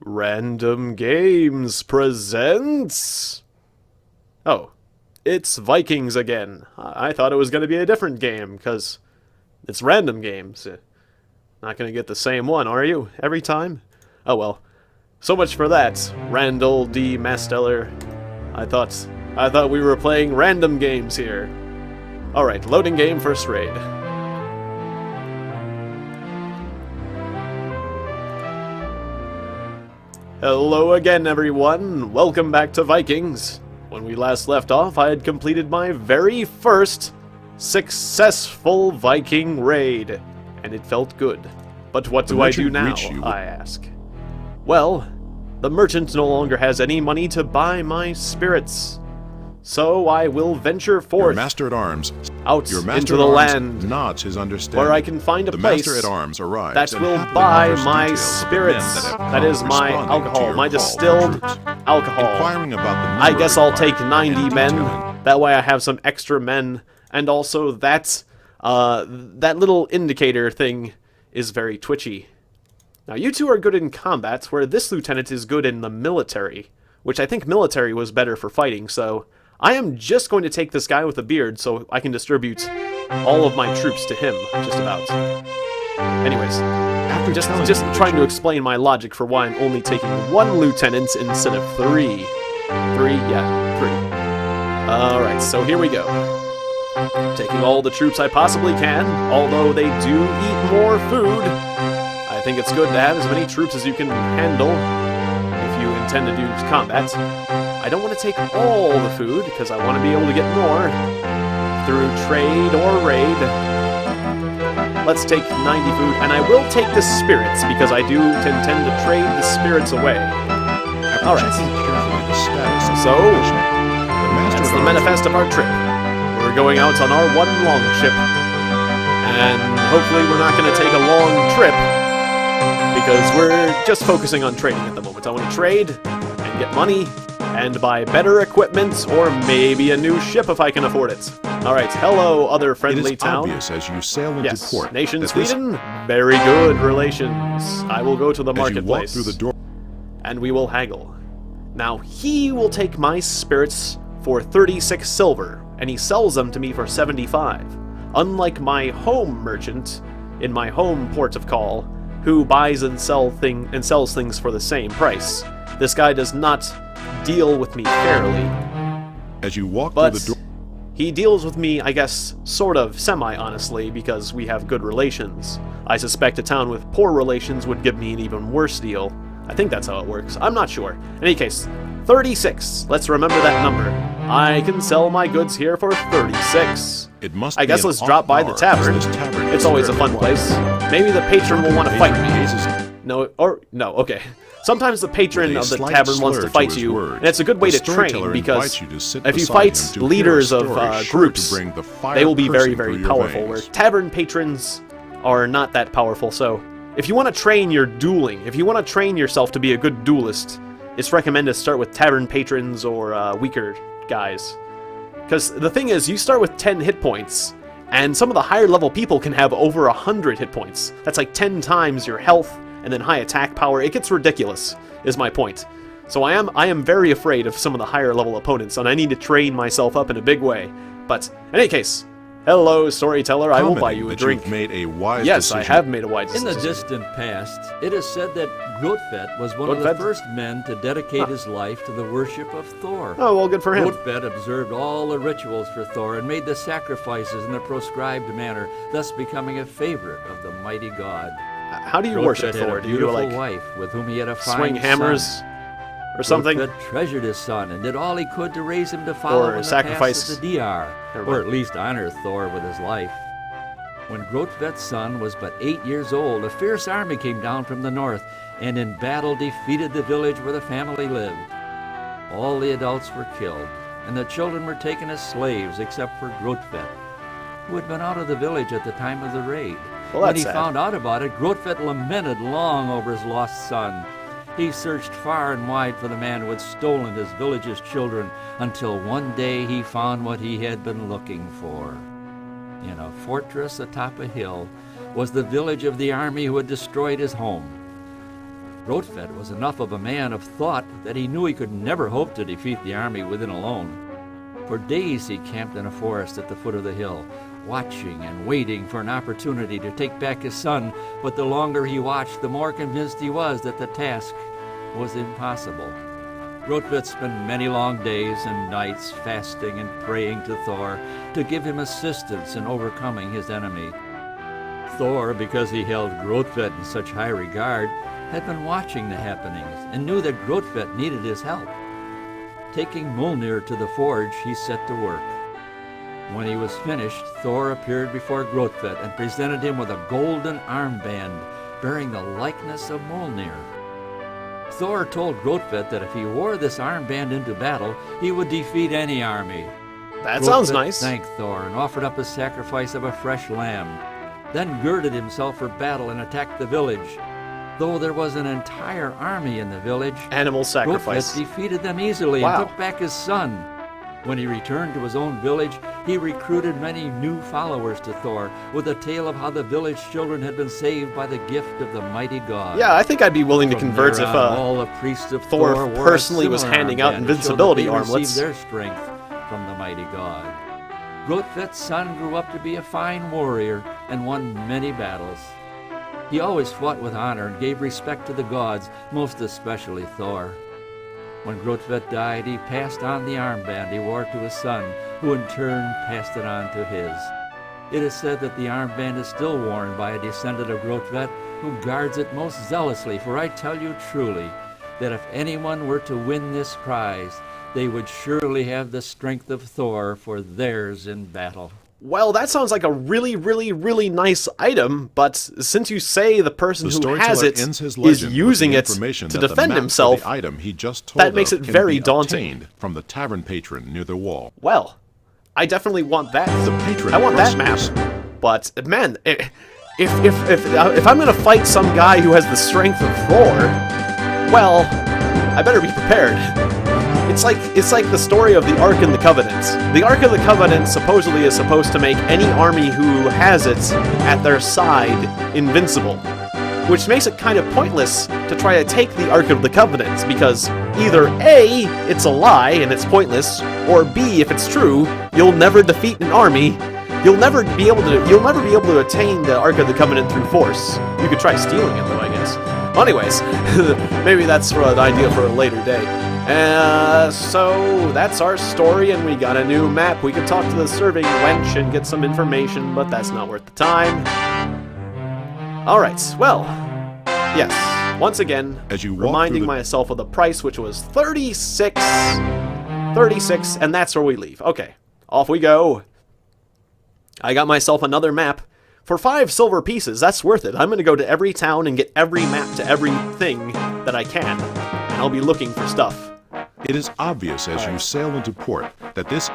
Random Games presents... Oh, it's Vikings again. I thought it was going to be a different game, because it's Random Games. Not going to get the same one, are you? Every time? Oh well. So much for that, Randall D. Masteller. I thought we were playing Random Games here. Alright, loading game, first raid. Hello again, everyone. Welcome back to Vikings. When we last left off, I had completed my very first successful Viking raid, and it felt good. But what do I do now, I ask? Well, the merchant no longer has any money to buy my spirits. So I will venture forth Your master at arms out Your master into the land nods his understanding. where I can find a place master at arms arrives that and will happily buy offers my details of the spirits. men That is my responding to alcohol, your my call for distilled troops. alcohol. Inquiring about the I number guess I'll required take 90 and men. detailing. That way I have some extra men. And also that little indicator thing is very twitchy. Now you two are good in combat, where this lieutenant is good in the military. Which I think military was better for fighting, so I am just going to take this guy with a beard so I can distribute all of my troops to him, just about. Anyways, After just telling trying to explain my logic for why I'm only taking one lieutenant instead of three. Three. Alright, so here we go. Taking all the troops I possibly can, although they do eat more food. I think it's good to have as many troops as you can handle if you intend to do combat. I don't want to take all the food, because I want to be able to get more through trade or raid. Let's take 90 food, and I will take the spirits, because I do intend to trade the spirits away. Alright, so that's the manifest of our trip. We're going out on our one long ship, and hopefully we're not going to take a long trip, because we're just focusing on trading at the moment. I want to trade and get money and buy better equipment or maybe a new ship if I can afford it. Alright, hello, other friendly town. It is obvious as you sail into Yes, port nation that Sweden, very good relations. I will go to the as you walk marketplace through the door, and we will haggle. Now, he will take my spirits for 36 silver, and he sells them to me for 75. Unlike my home merchant in my home port of call, who buys and sells things for the same price. This guy does not deal with me fairly, as you walk but through the door, he deals with me, I guess, sort of semi-honestly, because we have good relations. I suspect a town with poor relations would give me an even worse deal. I think that's how it works. I'm not sure. In any case, 36. Let's remember that number. I can sell my goods here for 36. it must I be guess an let's drop by the off-hour, tavern. as this tavern It's is always a very fun quiet. place. Maybe the patron will want to fight me. Cases- No, okay. Sometimes the patron With a of the slight tavern wants to slur to fight his you, words, and it's a good way the to train, storyteller because invites you to sit if you beside fight him to hear a leaders of story sure to groups, bring the fire they will be very, coursing very through your powerful, where veins. tavern patrons are not that powerful. So if you want to train your dueling, if you want to train yourself to be a good duelist, it's recommended to start with tavern patrons or weaker guys. Because the thing is, you start with 10 hit points, and some of the higher level people can have over 100 hit points. That's like 10 times your health, and then high attack power. It gets ridiculous, is my point. So I am very afraid of some of the higher level opponents, and I need to train myself up in a big way. But, in any case, hello, storyteller, I will buy you a Commenting that drink. you've made a wise Yes, decision. I have made a wise In decision. the distant past, it is said that Grotfed was one of the Grotfed? first men to dedicate his life to the worship of Thor. Oh, well, good for him. Grotfed observed all the rituals for Thor and made the sacrifices in the proscribed manner, thus becoming a favorite of the mighty god. How do you worship Grotfed had Thor? a Do you, beautiful like, wife with whom he had a fine swing hammers son. or something? Grotfed treasured his son and did all he could to raise him to follow Or in the sacrifice- paths of the Dr, Never or mind. at least honor Thor with his life. When Grotved's son was but 8 years old, a fierce army came down from the north and in battle defeated the village where the family lived. All the adults were killed, and the children were taken as slaves except for Grotfed, who had been out of the village at the time of the raid. Well, When that's he sad. found out about it, Grotfed lamented long over his lost son. He searched far and wide for the man who had stolen his village's children, until one day he found what he had been looking for. In a fortress atop a hill was the village of the army who had destroyed his home. Grotfed was enough of a man of thought that he knew he could never hope to defeat the army within alone. For days he camped in a forest at the foot of the hill, watching and waiting for an opportunity to take back his son, but the longer he watched, the more convinced he was that the task was impossible. Grotfed spent many long days and nights fasting and praying to Thor to give him assistance in overcoming his enemy. Thor, because he held Grotfed in such high regard, had been watching the happenings and knew that Grotfed needed his help. Taking Mjolnir to the forge, he set to work. When he was finished, Thor appeared before Grotfed and presented him with a golden armband bearing the likeness of Mjolnir. Thor told Grotfed that if he wore this armband into battle, he would defeat any army. That sounds nice. Thanked Thor and offered up a sacrifice of a fresh lamb, then girded himself for battle and attacked the village. Though there was an entire army in the village, Animal sacrifice. Grotfed defeated them easily and took back his son. When he returned to his own village, he recruited many new followers to Thor with a tale of how the village children had been saved by the gift of the mighty god. Yeah, I think I'd be willing to From convert there if on, all the priests of Thor wore personally was similar handing out armband to show invincibility that they armlets. received their strength from the mighty god. Grotfed's son grew up to be a fine warrior and won many battles. He always fought with honor and gave respect to the gods, most especially Thor. When Grotfed died, he passed on the armband he wore to his son, who in turn passed it on to his. It is said that the armband is still worn by a descendant of Grotfed, who guards it most zealously, for I tell you truly that if anyone were to win this prize, they would surely have the strength of Thor for theirs in battle. Well, that sounds like a really, really, really nice item, but since you say the person who has it is using it to defend himself, that makes it very daunting. From the tavern patron near the wall. Well, I definitely want that. The patron I want that map. But man, if I'm gonna fight some guy who has the strength of Thor, well, I better be prepared. It's like the story of the Ark and the Covenant. The Ark of the Covenant supposedly is supposed to make any army who has it at their side invincible, which makes it kind of pointless to try to take the Ark of the Covenant, because either A, it's a lie and it's pointless, or B, if it's true, you'll never defeat an army. You'll never be able to attain the Ark of the Covenant through force. You could try stealing it though, I guess. Anyways, maybe that's an idea for a later day. So that's our story, and we got a new map. We could talk to the serving wench and get some information, but that's not worth the time. Alright, well, yes, once again, as you reminding myself of the price, which was 36, and that's where we leave. Okay, off we go. I got myself another map. For 5 silver pieces, that's worth it. I'm going to go to every town and get every map to everything that I can, and I'll be looking for stuff. It is obvious as you sail into port that this...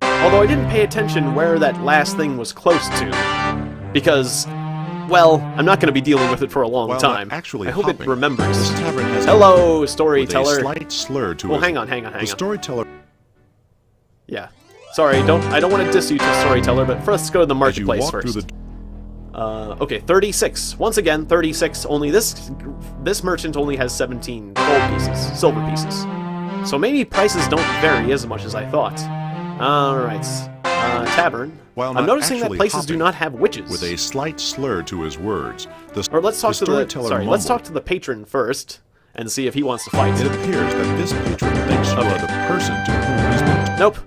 Although I didn't pay attention where that last thing was close to, because, well, I'm not going to be dealing with it for a long time. Actually I hope it remembers. This tavern has Hello, storyteller. With a slight slur to hang on. The storyteller... Yeah. Sorry, I don't want to diss you to storyteller, but first let's go to the marketplace first. Okay, 36. Once again, 36. Only this merchant only has 17 gold pieces, silver pieces. So maybe prices don't vary as much as I thought. Alright. Tavern. I'm noticing that places do not have witches. With a slight slur to his words. Let's talk to the patron first and see if he wants to fight. It appears that this patron thinks you are the person to whom he's been... Nope.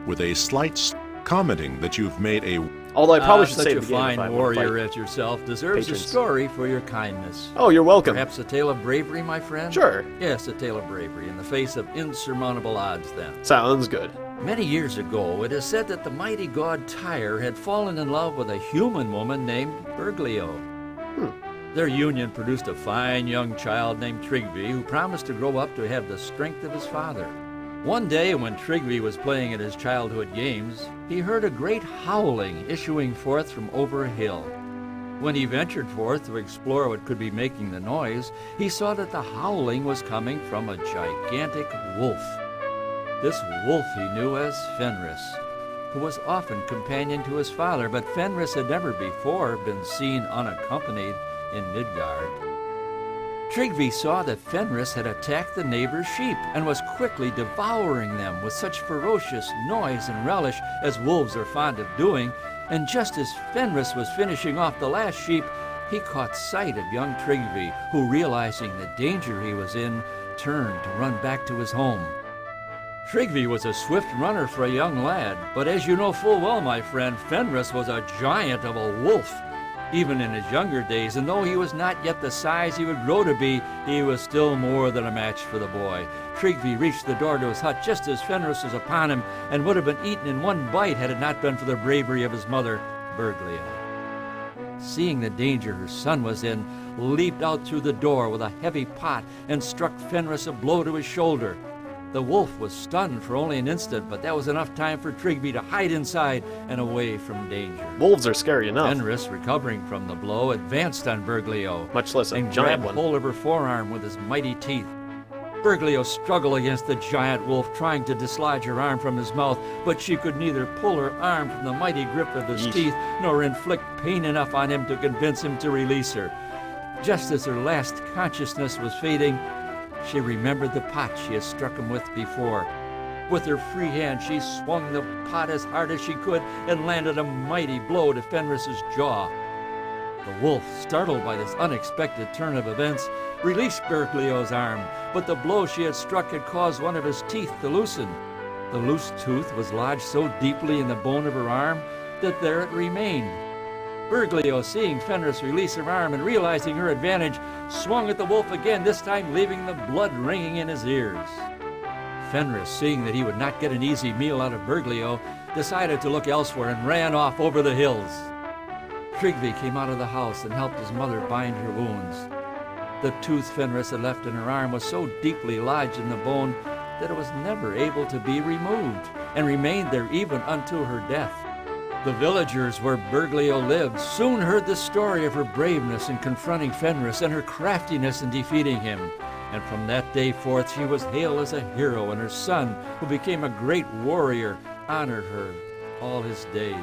With a slight commenting that you've made a... Although I probably should say such a fine warrior as yourself deserves a story for your kindness. Oh, you're welcome. Perhaps a tale of bravery, my friend? Sure. Yes, a tale of bravery in the face of insurmountable odds, then. Sounds good. Many years ago, it is said that the mighty god Tyre had fallen in love with a human woman named Berglio. Their union produced a fine young child named Trygve, who promised to grow up to have the strength of his father. One day, when Trygve was playing at his childhood games, he heard a great howling issuing forth from over a hill. When he ventured forth to explore what could be making the noise, he saw that the howling was coming from a gigantic wolf. This wolf he knew as Fenris, who was often companion to his father, but Fenris had never before been seen unaccompanied in Midgard. Tryggvi saw that Fenris had attacked the neighbor's sheep and was quickly devouring them with such ferocious noise and relish as wolves are fond of doing, and just as Fenris was finishing off the last sheep, he caught sight of young Tryggvi, who, realizing the danger he was in, turned to run back to his home. Tryggvi was a swift runner for a young lad, but as you know full well, my friend, Fenris was a giant of a wolf. Even in his younger days, and though he was not yet the size he would grow to be, he was still more than a match for the boy. Tryggvi reached the door to his hut just as Fenris was upon him, and would have been eaten in one bite had it not been for the bravery of his mother, Berglio. Seeing the danger her son was in, leaped out through the door with a heavy pot and struck Fenris a blow to his shoulder. The wolf was stunned for only an instant, but that was enough time for Tryggvi to hide inside and away from danger. Wolves are scary enough. Fenris, recovering from the blow, advanced on Berglio, Much less a and giant grabbed one. hold of her forearm with his mighty teeth. Berglio struggled against the giant wolf, trying to dislodge her arm from his mouth, but she could neither pull her arm from the mighty grip of his teeth, nor inflict pain enough on him to convince him to release her. Just as her last consciousness was fading, she remembered the pot she had struck him with before. With her free hand, she swung the pot as hard as she could and landed a mighty blow to Fenris's jaw. The wolf, startled by this unexpected turn of events, released Berglio's arm, but the blow she had struck had caused one of his teeth to loosen. The loose tooth was lodged so deeply in the bone of her arm that there it remained. Berglio, seeing Fenris release her arm and realizing her advantage, swung at the wolf again, this time leaving the blood ringing in his ears. Fenris, seeing that he would not get an easy meal out of Berglio, decided to look elsewhere and ran off over the hills. Tryggvi came out of the house and helped his mother bind her wounds. The tooth Fenris had left in her arm was so deeply lodged in the bone that it was never able to be removed, and remained there even unto her death. The villagers where Berglio lived soon heard the story of her braveness in confronting Fenris and her craftiness in defeating him, and from that day forth she was hailed as a hero, and her son, who became a great warrior, honored her all his days.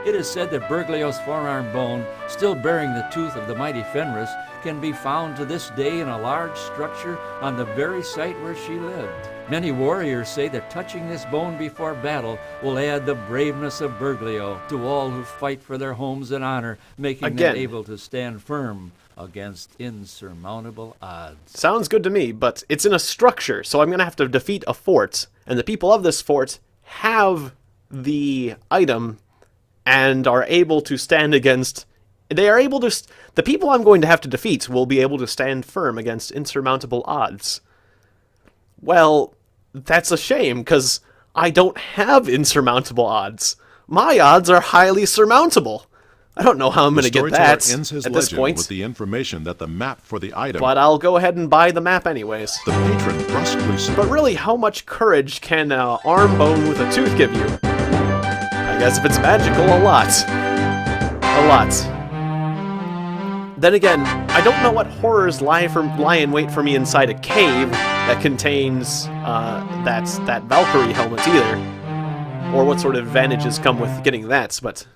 It is said that Berglio's forearm bone, still bearing the tooth of the mighty Fenris, can be found to this day in a large structure on the very site where she lived. Many warriors say that touching this bone before battle will add the braveness of Berglio to all who fight for their homes and honor, making them able to stand firm against insurmountable odds. Sounds good to me, but it's in a structure, so I'm going to have to defeat a fort, and the people of this fort have the item and are able to stand against... They are able to... The people I'm going to have to defeat will be able to stand firm against insurmountable odds. Well, that's a shame, because I don't have insurmountable odds. My odds are highly surmountable. I don't know how I'm going to get that ends his at this legend point. with the information that the map for the item... But I'll go ahead and buy the map anyways. The patron brusquely said... But really, how much courage can an arm bone with a tooth give you? I guess if it's magical, a lot. A lot. Then again, I don't know what horrors lie in wait for me inside a cave that contains that Valkyrie helmet either, or what sort of advantages come with getting that. But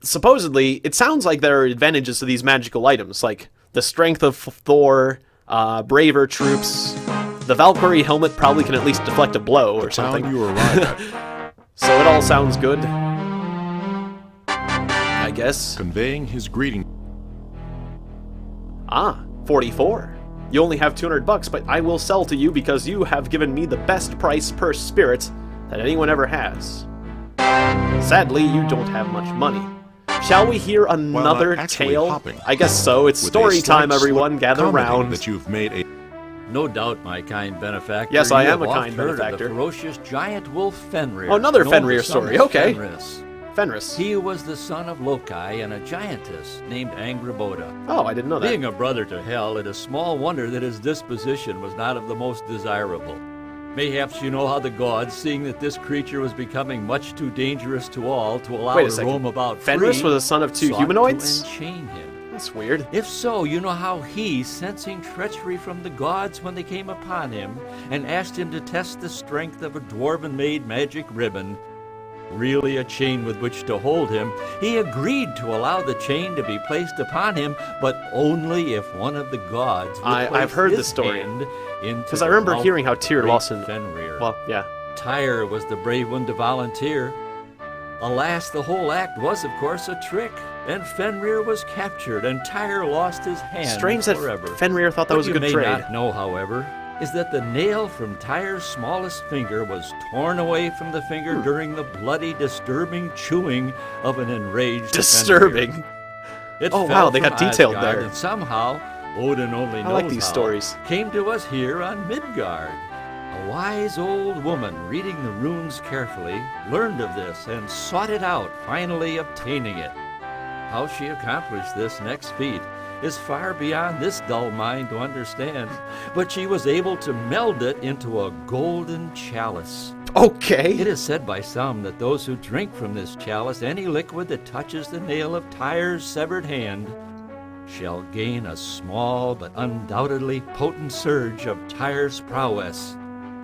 supposedly, it sounds like there are advantages to these magical items, like the strength of Thor, braver troops. The Valkyrie helmet probably can at least deflect a blow or something. You arrive at. So it all sounds good, I guess. Conveying his greeting. Ah, 44. You only have $200, but I will sell to you because you have given me the best price per spirit that anyone ever has. Sadly, you don't have much money. Shall we hear another tale? Hopping, I guess so. It's story time, everyone. Gather round. That you've made a... No doubt, my kind benefactor. Yes, I am you a have kind oft heard benefactor. Of the ferocious giant wolf Fenrir. Oh, another known Fenrir the son story. of Okay. Fenris. Fenris. He was the son of Loki and a giantess named Angrboda. Oh, I didn't know that. Being a brother to Hel, it is small wonder that his disposition was not of the most desirable. Mayhaps you know how the gods, seeing that this creature was becoming much too dangerous to all to allow to roam about Fenris free, was a son of two sought humanoids? to enchain him. That's weird. If so, you know how he, sensing treachery from the gods when they came upon him, and asked him to test the strength of a dwarven-made magic ribbon, really a chain with which to hold him, he agreed to allow the chain to be placed upon him, but only if one of the gods would I've heard this story. Because I remember hearing how Tyr lost in Fenrir. Well, yeah. Tyr was the brave one to volunteer. Alas, the whole act was, of course, a trick, and Fenrir was captured, and Tyr lost his hand Strange that forever. Fenrir thought that was a good What you trade. may not know, however, is that the nail from Tyr's smallest finger was torn away from the finger during the bloody, disturbing chewing of an enraged Disturbing. Fenrir. It Oh, fell wow, they from got detailed Asgard, there. And somehow, Odin only knows I like these how, stories. came to us here on Midgard. A wise old woman, reading the runes carefully, learned of this and sought it out, finally obtaining it. How she accomplished this next feat is far beyond this dull mind to understand, but she was able to meld it into a golden chalice. Okay. It is said by some that those who drink from this chalice any liquid that touches the nail of Tyr's severed hand shall gain a small but undoubtedly potent surge of Tyr's prowess,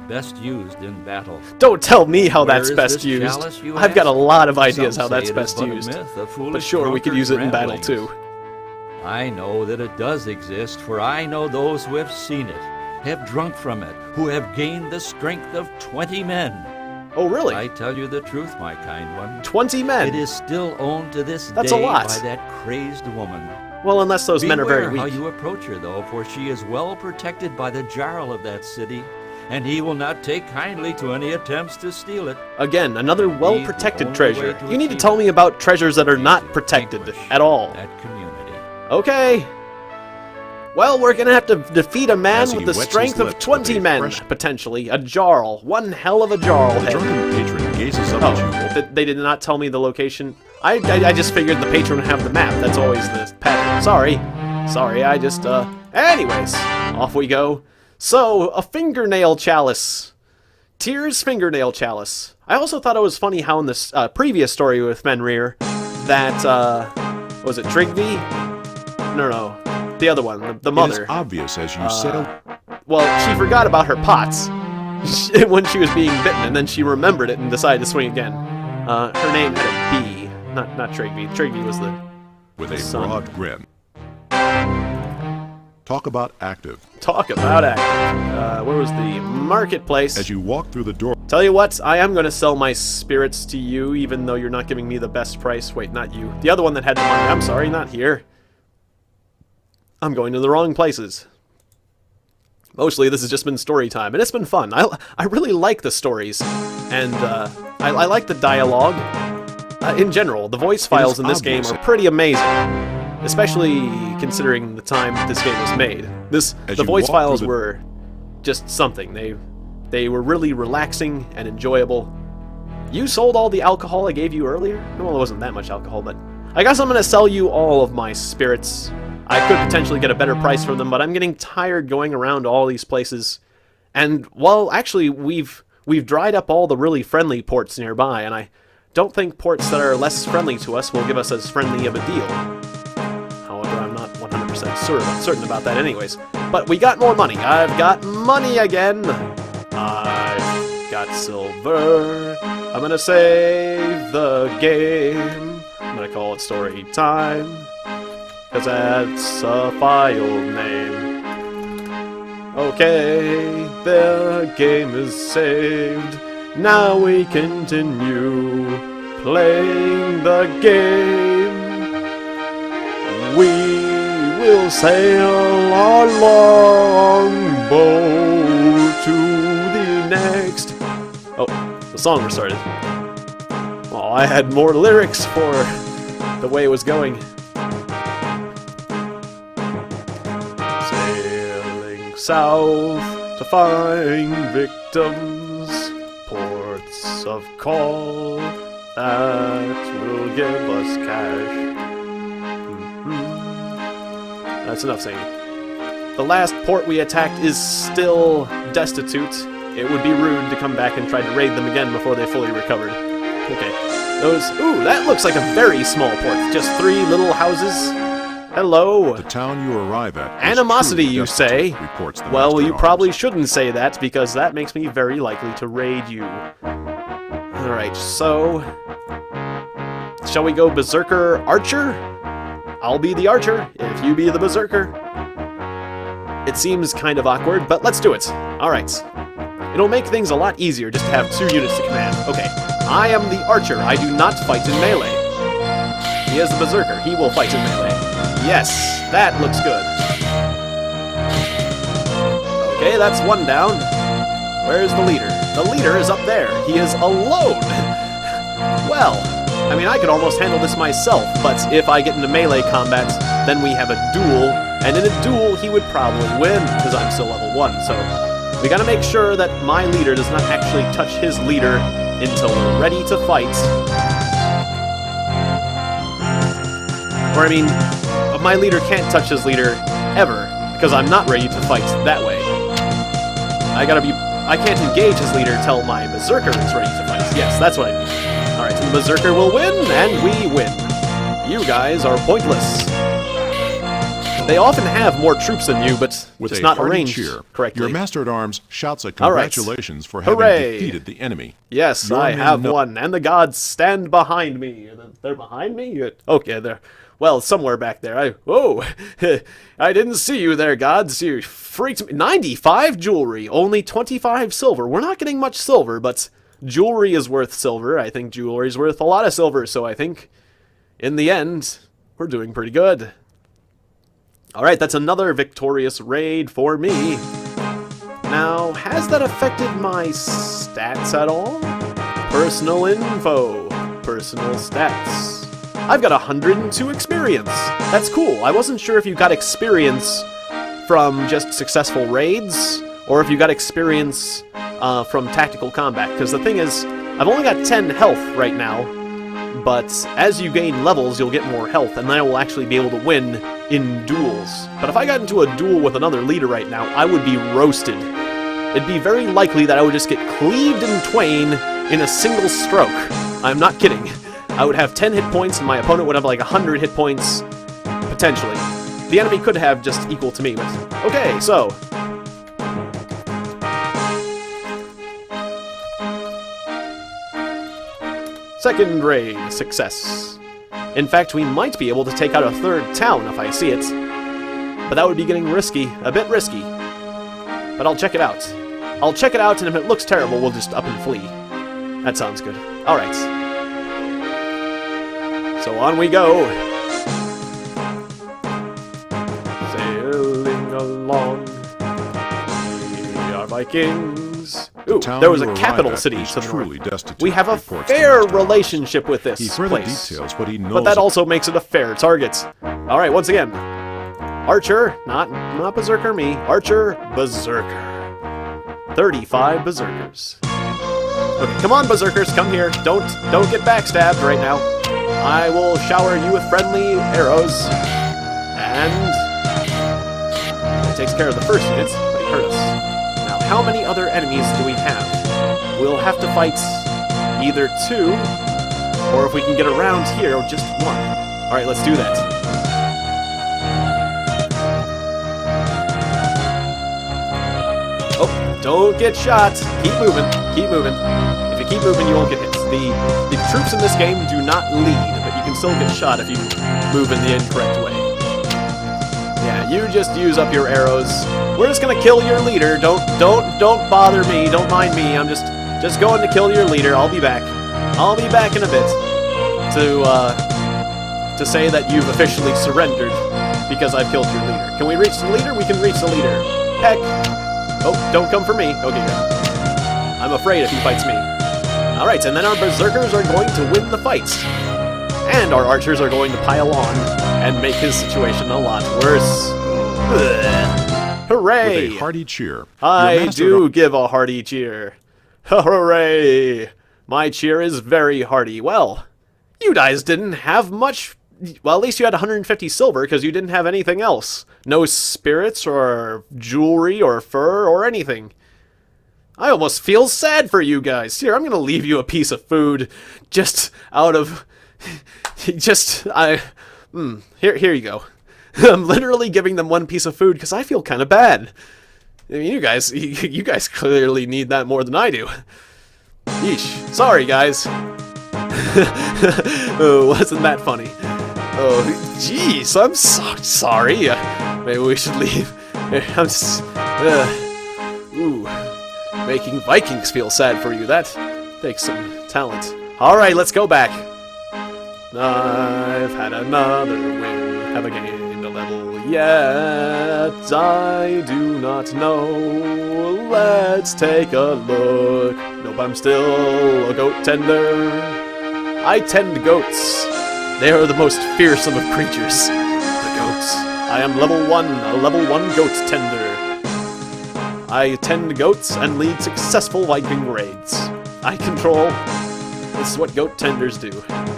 best used in battle. Don't tell me how that's Where is best this used. chalice, you I've got a ask? lot of ideas Some how say that's it is best but a used. myth, a But foolish sure, we could use it in battle ramblings. too. I know that it does exist, for I know those who have seen it, have drunk from it, who have gained the strength of 20 men. Oh, really? I tell you the truth, my kind one. 20 men? It is still owned to this That's a day lot. by that crazed woman. Well, unless those men are very Beware weak. how you approach her, though, for she is well protected by the Jarl of that city, and he will not take kindly to any attempts to steal it. Again, another Indeed, well-protected the only treasure. way to You need to achieve tell me it about treasures that are is not to protected vanquish at all. that community. Okay. Well, we're gonna have to defeat a man As he with the wets his strength of lips with 20 a men, fresh- potentially. A Jarl. One hell of a Jarl The head. drunken patron gazes up at you. Oh, they did not tell me the location. I just figured the patron would have the map. That's always the pattern. Sorry, I just, Anyways, off we go. So, a fingernail chalice. Tyr's fingernail chalice. I also thought it was funny how in this previous story with Fenrir, that, was it Trigby? No. The other one, the It mother. is obvious as you sail. Well, she forgot about her pots when she was being bitten, and then she remembered it and decided to swing again. Her name had a B, not Trigby. Trigby was the With a son. broad grin. Talk about active. Talk about acting. Where was the marketplace? As you walk through the door, Tell you what, I am going to sell my spirits to you, even though you're not giving me the best price. Wait, not you. The other one that had the money. I'm sorry, not here. I'm going to the wrong places. Mostly, this has just been story time, and it's been fun. I really like the stories, and I like the dialogue. In general, the voice files in this game are pretty amazing, especially considering the time this game was made. The you voice walk files through the- were just something. They were really relaxing and enjoyable. You sold all the alcohol I gave you earlier? Well, it wasn't that much alcohol, but I guess I'm going to sell you all of my spirits. I could potentially get a better price from them, but I'm getting tired going around all these places. And, well, actually, we've dried up all the really friendly ports nearby, and I don't think ports that are less friendly to us will give us as friendly of a deal. However, I'm not 100% certain about that anyways. But we got more money. I've got money again. I've got silver. I'm gonna save the game. I'm gonna call it story time, 'cause that's a file name. Okay, the game is saved. Now we continue playing the game. We will sail our longboat to the next... Oh, the song restarted. Oh, I had more lyrics for the way it was going. Sailing south to find victims, ports of call that will give us cash. That's enough singing. The last port we attacked is still destitute. It would be rude to come back and try to raid them again before they fully recovered. Okay. Ooh, that looks like a very small port. Just 3 little houses. Hello. the town you arrive at. is Animosity, truly you destitute, say? reports the Well, master you at probably arms. shouldn't say that, because that makes me very likely to raid you. Alright, so... shall we go Berserker Archer? I'll be the Archer, if you be the Berserker. It seems kind of awkward, but let's do it. Alright. It'll make things a lot easier just to have 2 units to command. Okay, I am the Archer. I do not fight in melee. He is the Berserker. He will fight in melee. Yes, that looks good. Okay, that's 1 down. Where's the leader? The leader is up there. He is alone. Well, I mean, I could almost handle this myself, but if I get into melee combat, then we have a duel, and in a duel, he would probably win, because I'm still level 1, so we gotta make sure that my leader does not actually touch his leader until we're ready to fight. Or, I mean, my leader can't touch his leader ever, because I'm not ready to fight that way. I can't engage his leader until my Berserker is ready to fight. Yes, that's what I mean. Alright, so the Berserker will win, and we win. You guys are pointless. They often have more troops than you, but it's not arranged correctly. Your Master-at-Arms shouts a congratulations for having defeated the enemy. Yes, I have won, and the gods stand behind me. They're behind me? Okay, they're... Well, somewhere back there. Whoa! I didn't see you there, gods. You freaked me. 95 jewelry, only 25 silver. We're not getting much silver, but jewelry is worth silver. I think jewelry is worth a lot of silver, so I think, in the end, we're doing pretty good. Alright, that's another victorious raid for me. Now, has that affected my stats at all? Personal info. Personal stats. I've got 102 experience. That's cool. I wasn't sure if you got experience from just successful raids, or if you got experience from tactical combat. Because the thing is, I've only got 10 health right now, but as you gain levels, you'll get more health, and then I will actually be able to win in duels. But if I got into a duel with another leader right now, I would be roasted. It'd be very likely that I would just get cleaved in twain in a single stroke. I'm not kidding. I would have 10 hit points, and my opponent would have like 100 hit points, potentially. The enemy could have just equal to me, but... Okay, so... Second raid, success. In fact, we might be able to take out a 3rd town if I see it. But that would be getting risky, a bit risky. But I'll check it out. I'll check it out, and if it looks terrible, we'll just up and flee. That sounds good. Alright. So on we go. Sailing along. We are Vikings. Ooh, there was a capital city to the north. We have a fair relationship with this place. But that also makes it a fair target. Alright, once again. Archer, not Berserker me. Archer, Berserker. 35 Berserkers. Okay, come on, Berserkers, come here. Don't get backstabbed right now. I will shower you with friendly arrows. And... It takes care of the first unit, but he hurt us. Now, how many other enemies do we have? We'll have to fight either 2, or if we can get around here, just 1. Alright, let's do that. Oh, don't get shot. Keep moving. Keep moving. If you keep moving, you won't get hit. The troops in this game do not lead, but you can still get shot if you move in the incorrect way. Yeah, you just use up your arrows. We're just gonna kill your leader. Don't bother me. Don't mind me. I'm just going to kill your leader. I'll be back. I'll be back in a bit to say that you've officially surrendered because I've killed your leader. Can we reach the leader? We can reach the leader. Heck. Oh, don't come for me. Okay, good. I'm afraid if he fights me. Alright, and then our Berserkers are going to win the fight. And our Archers are going to pile on and make his situation a lot worse. Ugh. Hooray! With a hearty cheer. I do give a hearty cheer. Hooray! My cheer is very hearty. Well, you guys didn't have much... Well, at least you had 150 silver because you didn't have anything else. No spirits or jewelry or fur or anything. I almost feel sad for you guys. Here, I'm gonna leave you a piece of food, just out of, here you go. I'm literally giving them 1 piece of food because I feel kind of bad. I mean, you guys clearly need that more than I do. Yeesh. Sorry, guys. Oh, wasn't that funny? Oh, jeez, I'm so sorry. Maybe we should leave. I'm just... ooh. Making Vikings feel sad for you. That takes some talent. Alright, let's go back. I've had another win. Have I gained a level yet? I do not know. Let's take a look. Nope, I'm still a goat tender. I tend goats. They are the most fearsome of creatures. The goats. I am level 1, a level 1 goat tender. I tend goats and lead successful Viking raids. I control... This is what goat tenders do.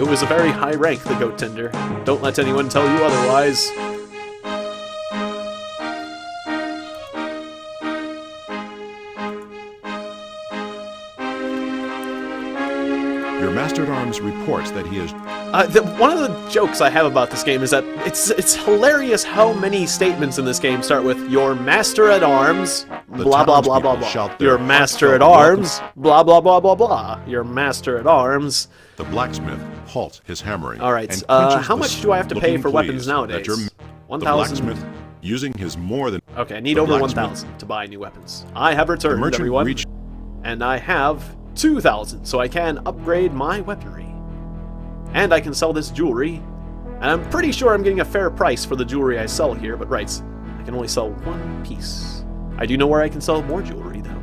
It was a very high rank, the goat tender. Don't let anyone tell you otherwise. Your Master-at-Arms reports that he is... one of the jokes I have about this game is that it's hilarious how many statements in this game start with "Your Master-at-Arms," blah blah blah blah blah. Your Master-at-Arms, blah blah blah blah blah. Your Master-at-Arms. The blacksmith halts his hammering. All right. How much do I have to pay for weapons nowadays? 1,000. The blacksmith, using his more than... Okay, I need over 1,000 to buy new weapons. I have returned, everyone, and I have 2,000, so I can upgrade my weaponry. And I can sell this jewelry, and I'm pretty sure I'm getting a fair price for the jewelry I sell here, but right, I can only sell one piece. I do know where I can sell more jewelry, though,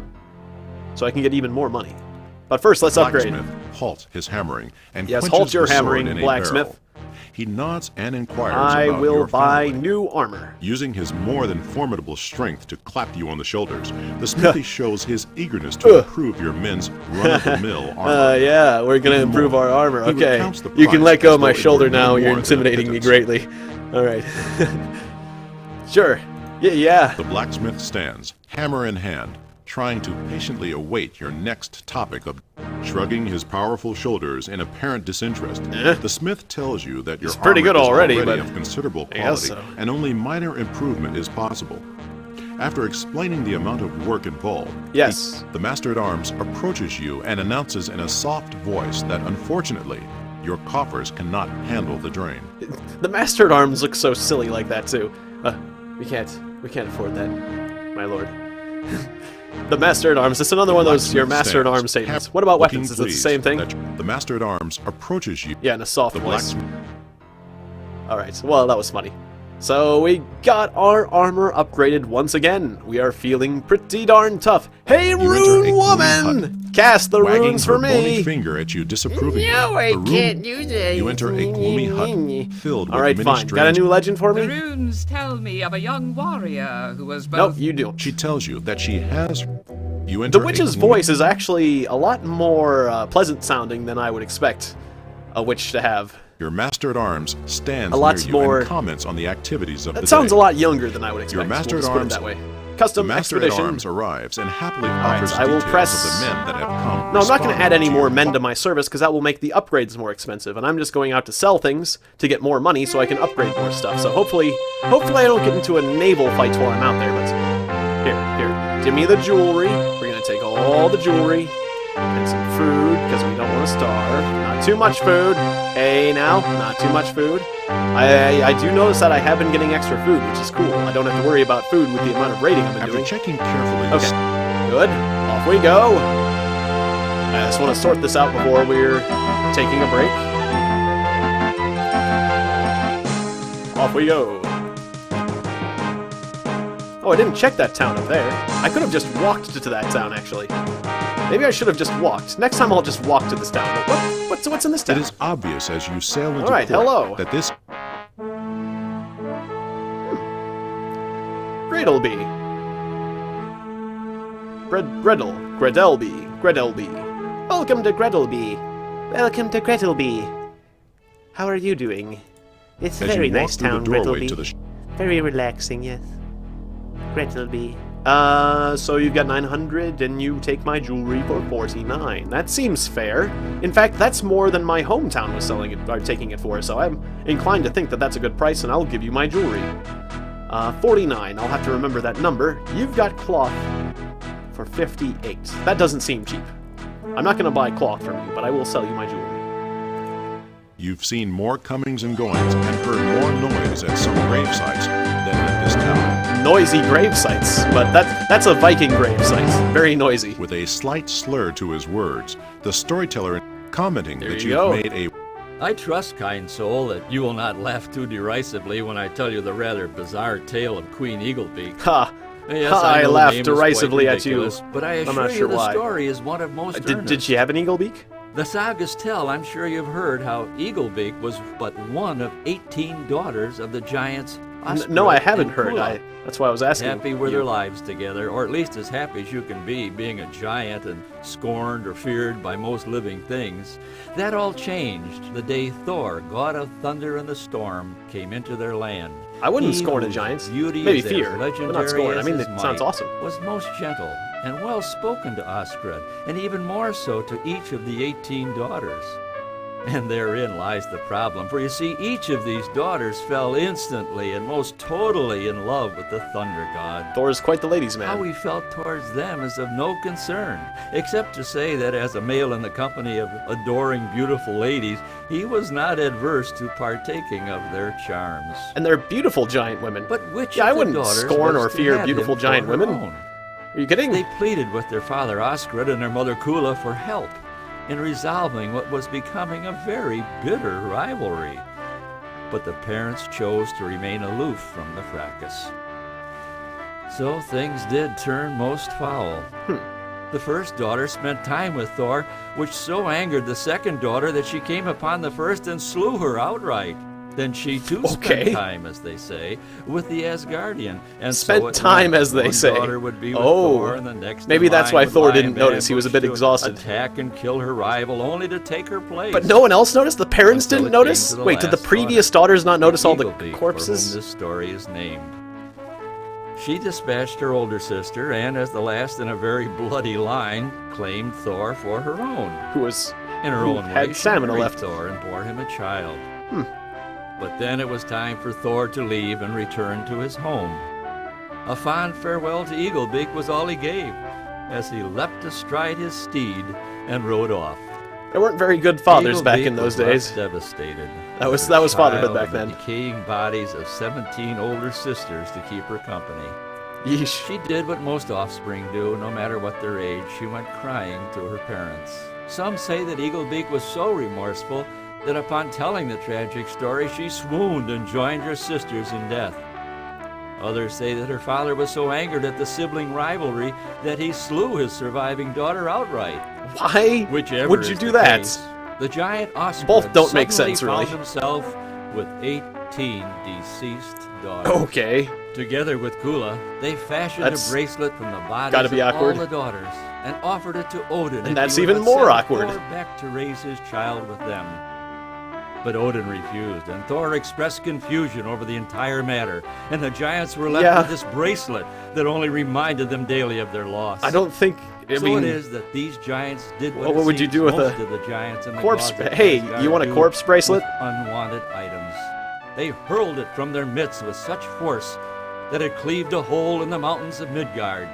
so I can get even more money. But first, let's upgrade. Blacksmith halts his hammering and yes, halt your hammering, blacksmith. He nods and inquires I about will your buy family. new armor. Using his more than formidable strength to clap you on the shoulders, the smithy shows his eagerness to improve your men's run-of-the-mill armor. Yeah, we're gonna improve our armor. Okay, you can let go of my shoulder now. You're intimidating me greatly. All right. Sure. Yeah. The blacksmith stands, hammer in hand, trying to patiently await your next topic of... Shrugging his powerful shoulders in apparent disinterest, the smith tells you that your pretty armor good is already, but but of considerable I guess quality, so. and only minor improvement is possible. After explaining the amount of work involved, Yes. the Master-at-Arms approaches you and announces in a soft voice that unfortunately, your coffers cannot handle the drain. The Master-at-Arms look so silly like that too. We can't afford that, my lord. The Master-at-Arms, it's another one of those, your Master-at-Arms statements. What about weapons? Is it the same thing? The Master-at-Arms approaches you. Yeah, in a soft The voice. blacksmith... Alright, well, that was funny. So, we got our armor upgraded once again. We are feeling pretty darn tough. Hey, enter a Rune gloomy Woman! Cast the wagging runes for her bony me! finger at you disapprovingly. No, I The room- can't do that. You enter a gloomy hut filled with Alright, many fine. Got a strange... new legend for The me? runes tell me of a young warrior who was Nope, both... you don't. She tells you that she has... You enter The witch's a gloomy... voice is actually a lot more pleasant sounding than I would expect a witch to have. Your Master-at-Arms stands A lot near you more- and comments on the activities of the That sounds day. a lot younger than I would expect. Your We'll just put it Master-at-Arms... that way. The Custom expedition. Master-at-Arms arrives and happily Alright, offers I will details press... of the men that have come. No, I'm not going to add any more your men to my service because that will make the upgrades more expensive, and I'm just going out to sell things to get more money so I can upgrade more stuff. So hopefully I don't get into a naval fight while I'm out there. But here, give me the jewelry. We're going to take all the jewelry and some food because we don't want to starve. Not too much food. Hey, now, not too much food. I do notice that I have been getting extra food, which is cool. I don't have to worry about food with the amount of raiding I've been After doing. checking carefully... Okay, good. Off we go. I just want to sort this out before we're taking a break. Off we go. Oh, I didn't check that town up there. I could have just walked to that town, actually. Maybe I should have just walked. Next time I'll just walk to this town. But what's in this town? It is obvious as you sail into Alright, port hello. that this... Gredelby. Gredelby. Welcome to Gredelby. Welcome to Gretelby. How are you doing? It's a As very you walk nice through town, the doorway Gretelby. to the... Very relaxing, yes. Gretelby. So you've got 900 and you take my jewelry for 49. That seems fair. In fact, that's more than my hometown was selling it, or taking it for, so I'm inclined to think that that's a good price and I'll give you my jewelry. 49. I'll have to remember that number. You've got cloth for 58. That doesn't seem cheap. I'm not going to buy cloth from you, but I will sell you my jewelry. you've seen more comings and goings and heard more noise at some grave sites than at this town. Noisy grave sites, but that's a Viking grave site. Very noisy. With a slight slur to his words, the storyteller commenting There that you you've go. made a I trust, kind soul, that you will not laugh too derisively when I tell you the rather bizarre tale of Queen Eaglebeak. Ha! Yes, Ha, I know the laughed name is derisively quite at you. ridiculous, but I I'm assure not you sure the why. story is one of most Did earnest. she have an eaglebeak? The sagas tell, I'm sure you've heard, how Eaglebeak was but one of 18 daughters of the giants Osprey No, I haven't and heard. Kula. That's why I was asking. Happy were you. their lives together, or at least as happy as you can be, being a giant and scorned or feared by most living things. That all changed the day Thor, god of thunder and the storm, came into their land. I wouldn't He scorn a whose giant. beauty Maybe is as fear, but legendary not scorn. I as mean, his it sounds might, awesome. was most gentle and well spoken to Osgred, and even more so to each of the 18 daughters. And therein lies the problem, for you see, each of these daughters fell instantly and most totally in love with the thunder god. Thor's quite the ladies' man. How he felt towards them is of no concern, except to say that as a male in the company of adoring beautiful ladies, he was not adverse to partaking of their charms. And they're beautiful giant women. But which Yeah, of I the wouldn't daughters scorn was or to fear have beautiful him for giant her women. own? Are you kidding? They pleaded with their father Osgred and their mother Kula for help in resolving what was becoming a very bitter rivalry. But the parents chose to remain aloof from the fracas. So things did turn most foul. The first daughter spent time with Thor, which so angered the second daughter that she came upon the first and slew her outright. Then she too Okay. spent time, as they say, with the Asgardian. And Spent so it time, went. as they One say. daughter would be with Oh. Thor, and the next Maybe in that's line why would Thor lie didn't in notice. He was a bit ambush to exhausted. Attack and kill her rival, only to take her place. But no one else noticed? The parents Until didn't it came notice? to the Wait, did the last previous daughter, daughters not notice all the Eaglebeak, for corpses? whom this story is named. She dispatched her older sister, and as the last in a very bloody line, claimed Thor for her own. Who was... In her Who own had way, she stamina married left. Thor and bore him a child. But then it was time for Thor to leave and return to his home. A fond farewell to Eaglebeak was all he gave, as he leapt astride his steed and rode off. There weren't very good fathers back Eaglebeak in those was left days. devastated. That was with her fatherhood child back and the then. decaying bodies of 17 older sisters to keep her company. Yeesh. She did what most offspring do, no matter what their age. She went crying to her parents. Some say that Eaglebeak was so remorseful that upon telling the tragic story, she swooned and joined her sisters in death. Others say that her father was so angered at the sibling rivalry that he slew his surviving daughter outright. Why Whichever would you is do the that? case, the giant Osprey Both don't make suddenly sense, really. found himself with 18 deceased daughters. Okay. Together with Kula, they fashioned That's a bracelet from the bodies gotta be of awkward. all the daughters and offered it to Odin. And if that's he would even but more send awkward. Thor back to raise his child with them. But Odin refused, and Thor expressed confusion over the entire matter, and the giants were left Yeah. with this bracelet that only reminded them daily of their loss. I don't think... I So mean... it is that these giants did what, What it would you seems do with most a of the giants and the corpse... gods of Hey, Asgard you want a do corpse bracelet? with unwanted items. They hurled it from their midst with such force that it cleaved a hole in the mountains of Midgard.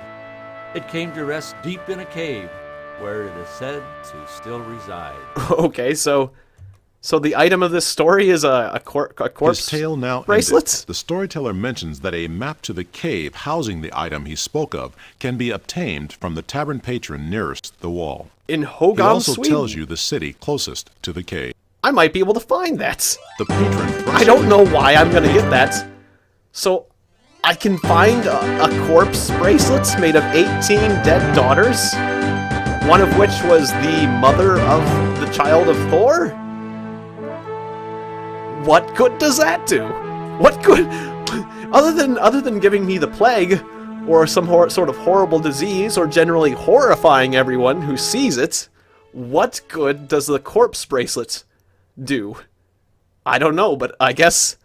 It came to rest deep in a cave, where it is said to still reside. Okay, so the item of this story is a corpse His tale now bracelet? ended. The storyteller mentions that a map to the cave housing the item he spoke of can be obtained from the tavern patron nearest the wall. In He Hogam, also Sweden. tells you the city closest to the cave. I might be able to find that. The patron... I don't know why I'm gonna get that. So, I can find a corpse bracelet made of 18 dead daughters, one of which was the mother of the child of Thor? What good does that do? What good, other than giving me the plague, or some sort of horrible disease, or generally horrifying everyone who sees it, what good does the corpse bracelet do? I don't know, but I guess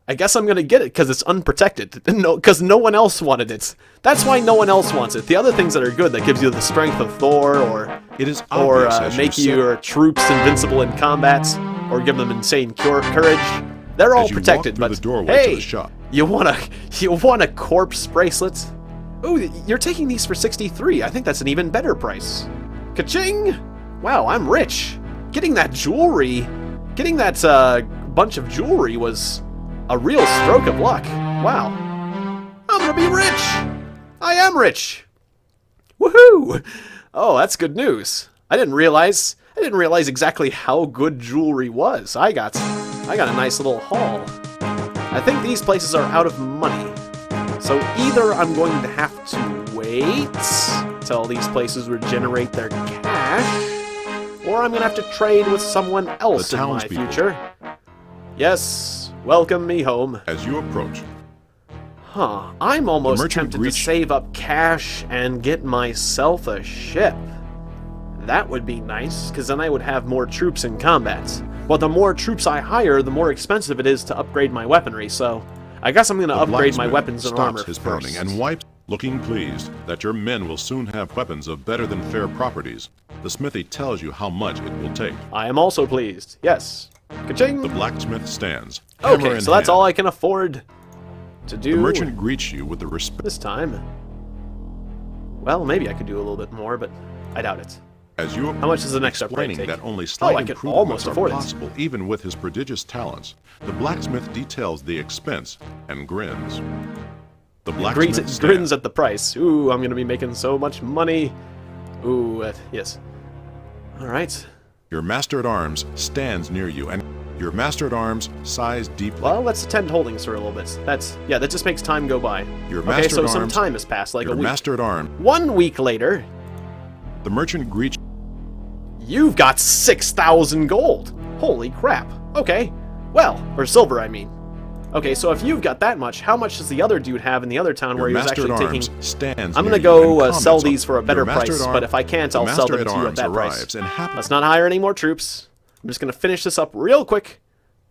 I'm gonna get it because it's unprotected. No, because no one else wanted it. That's why no one else wants it. The other things that are good that gives you the strength of Thor, or It is obvious, as make you your troops invincible in combat, or give them insane courage. They're all As you walk protected. through But the doorway to hey, the shop. you want a corpse bracelet? Oh, you're taking these for 63. I think that's an even better price. Ka-ching! Wow, I'm rich. Getting that jewelry Getting that bunch of jewelry was a real stroke of luck. Wow. I'm gonna be rich! I am rich! Woohoo! Oh, that's good news. I didn't realize exactly how good jewelry was. I got a nice little haul. I think these places are out of money. So either I'm going to have to wait till these places regenerate their cash, or I'm going to have to trade with someone else in my future. Yes, welcome me home. As you approach, I'm almost tempted to save up cash and get myself a ship. That would be nice, because then I would have more troops in combat. But the more troops I hire, the more expensive it is to upgrade my weaponry, so I guess I'm going to upgrade my weapons and armor his first. pounding and wipes, looking pleased that your men will soon have weapons of better than fair properties. The smithy tells you how much it will take. I am also pleased. Yes. Ka-ching! The blacksmith stands. Okay, so that's all I can afford to do. The merchant greets you with the respect. This time. Well, maybe I could do a little bit more, but I doubt it. As you How much does the next upgrade take? That only slight I can improvements almost are afford possible, even with his prodigious talents. The blacksmith details the expense and grins. The blacksmith grins at the price. Ooh, I'm gonna be making so much money. Ooh, yes. All right. Your master-at-arms stands near you, and your master-at-arms sighs deeply. Well, let's attend holdings for a little bit. That just makes time go by. Your okay, so some master-at-arms, time has passed, like a week. Master-at-arms. 1 week later. The merchant greets. You've got 6,000 gold. Holy crap. Okay. Well, or silver, I mean. Okay, so if you've got that much, how much does the other dude have in the other town where he was actually taking... I'm gonna go sell these for a better price, but if I can't, I'll sell them to you at that price. Let's not hire any more troops. I'm just gonna finish this up real quick,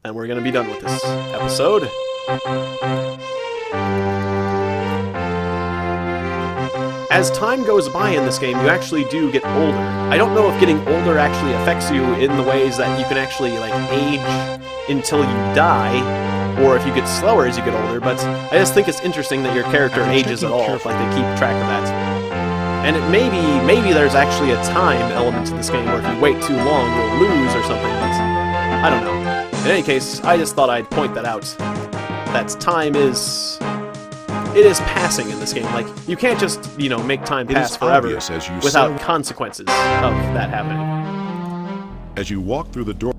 and we're gonna be done with this episode. As time goes by in this game, you actually do get older. I don't know if getting older actually affects you in the ways that you can actually, like, age until you die, or if you get slower as you get older, but I just think it's interesting that your character ages at all, like they keep track of that. And it maybe there's actually a time element to this game where if you wait too long, you'll lose or something, but I don't know. In any case, I just thought I'd point that out. That time is... It is passing in this game. Like, you can't just, you know, make time pass forever without consequences of that happening. As you walk through the door...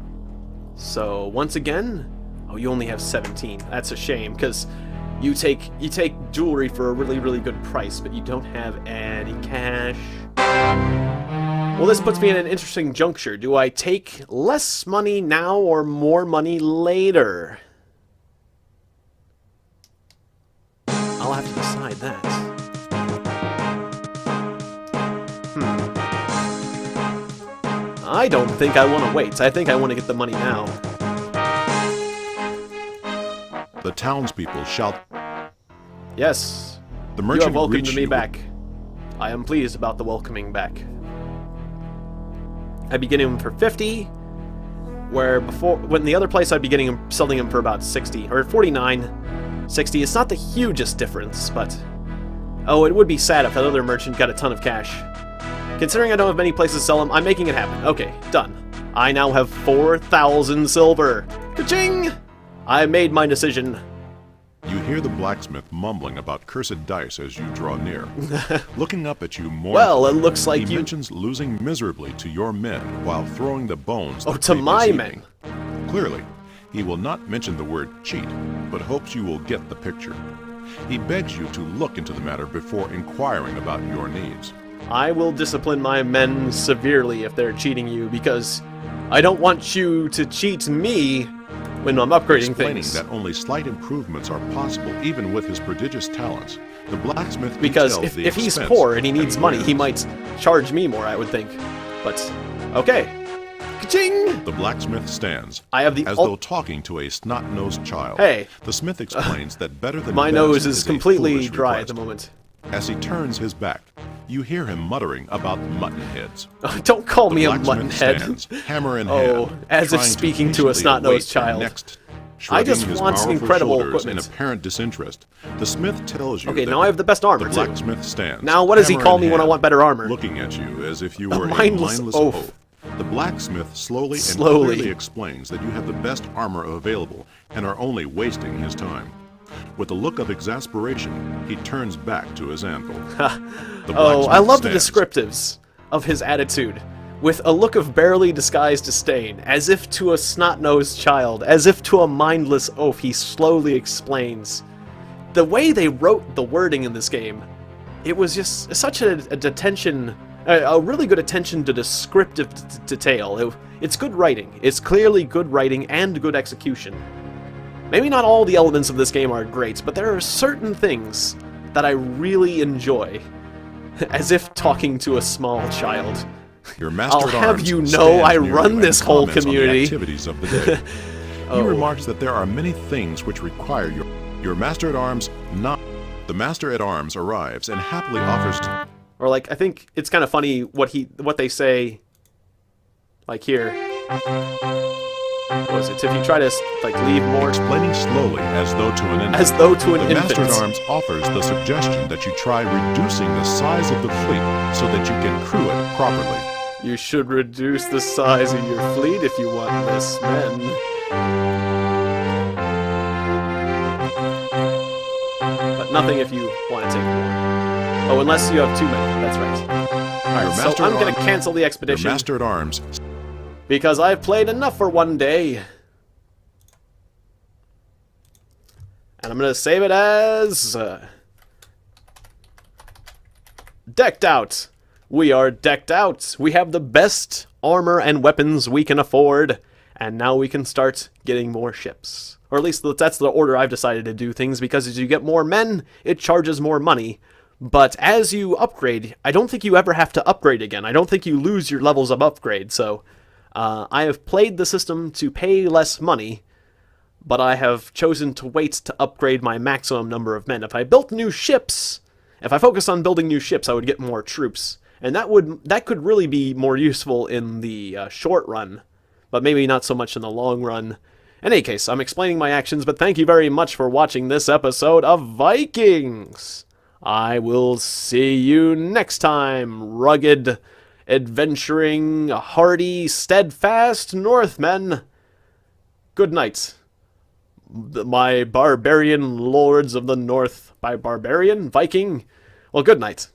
So, once again... Oh, you only have 17. That's a shame, because you take jewelry for a really, really good price, but you don't have any cash. Well, this puts me in an interesting juncture. Do I take less money now or more money later? I'll have to decide that. I don't think I want to wait. I think I want to get the money now. The townspeople shout. Yes. The merchant you have welcomed me back. I am pleased about the welcoming back. I'd be getting him for 50, where before, when the other place I'd be getting him, selling him for about 60, or 49, 60. It's not the hugest difference, but... Oh, it would be sad if that other merchant got a ton of cash. Considering I don't have many places to sell them, I'm making it happen. Okay, done. I now have 4,000 silver. Ka-ching! I made my decision. You hear the blacksmith mumbling about cursed dice as you draw near. Looking up at you more. Well, it looks like he mentions losing miserably to your men while throwing the bones. Oh, to my men. Clearly, he will not mention the word cheat, but hopes you will get the picture. He begs you to look into the matter before inquiring about your needs. I will discipline my men severely if they're cheating you, because I don't want you to cheat me when I'm upgrading Explaining things. that only slight improvements are possible even with his prodigious talents, the blacksmith because if he's poor and he needs money, he might charge me more, I would think. But, okay. Ka-ching! The blacksmith stands, I have the as though talking to a snot-nosed child. Hey. The smith explains that better than my best nose is completely foolish dry request. at the moment. As he turns his back, you hear him muttering about mutton heads. Don't call The me a blacksmith mutton head. stands, hammer in Oh, hand, as if trying speaking to a patiently snot-nosed await child. Next, I just his want powerful incredible shoulders equipment. In apparent disinterest, the smith tells you Okay, that now I have the best armor, the too. blacksmith stands. Now what does he hammer call in me when I hand, want better armor? Looking at you as if you A were mindless a mindless oaf. The blacksmith slowly and Slowly. clearly explains that you have the best armor available and are only wasting his time. With a look of exasperation, he turns back to his anvil. The Oh, I blacksmith love the stands. descriptives of his attitude. With a look of barely disguised disdain, as if to a snot-nosed child, as if to a mindless oaf, he slowly explains. The way they wrote the wording in this game, it was just such a really good attention to descriptive detail. It's good writing. It's clearly good writing and good execution. Maybe not all the elements of this game are great, but there are certain things that I really enjoy. As if talking to a small child. Your master I'll at have arms you know stands I near run you this and whole comments on the community. activities of the day. Oh. He remarks that there are many things which require your master at arms not. The master at arms arrives and happily offers to. Or like, I think it's kind of funny what they say, like here. What was it? If you try to like leave more, Explaining slowly as though to an infant. as though to an The master at infant. arms offers the suggestion that you try reducing the size of the fleet so that you can crew it properly. You should reduce the size of your fleet if you want less men. But nothing if you want to take more. Oh, unless you have too many. That's right. Alright, so master I'm at gonna arms- cancel the Your expedition. master at arms. Because I've played enough for one day. And I'm going to save it as... decked out. We are decked out. We have the best armor and weapons we can afford. And now we can start getting more ships. Or at least that's the order I've decided to do things, because as you get more men, it charges more money. But as you upgrade, I don't think you ever have to upgrade again. I don't think you lose your levels of upgrade, so... I have played the system to pay less money, but I have chosen to wait to upgrade my maximum number of men. If I built new ships, if I focused on building new ships, I would get more troops. And that could really be more useful in the short run, but maybe not so much in the long run. In any case, I'm explaining my actions, but thank you very much for watching this episode of Vikings. I will see you next time, rugged, adventuring, hardy, steadfast Northmen. Good night, my barbarian lords of the north. By barbarian? Viking? Well, good night.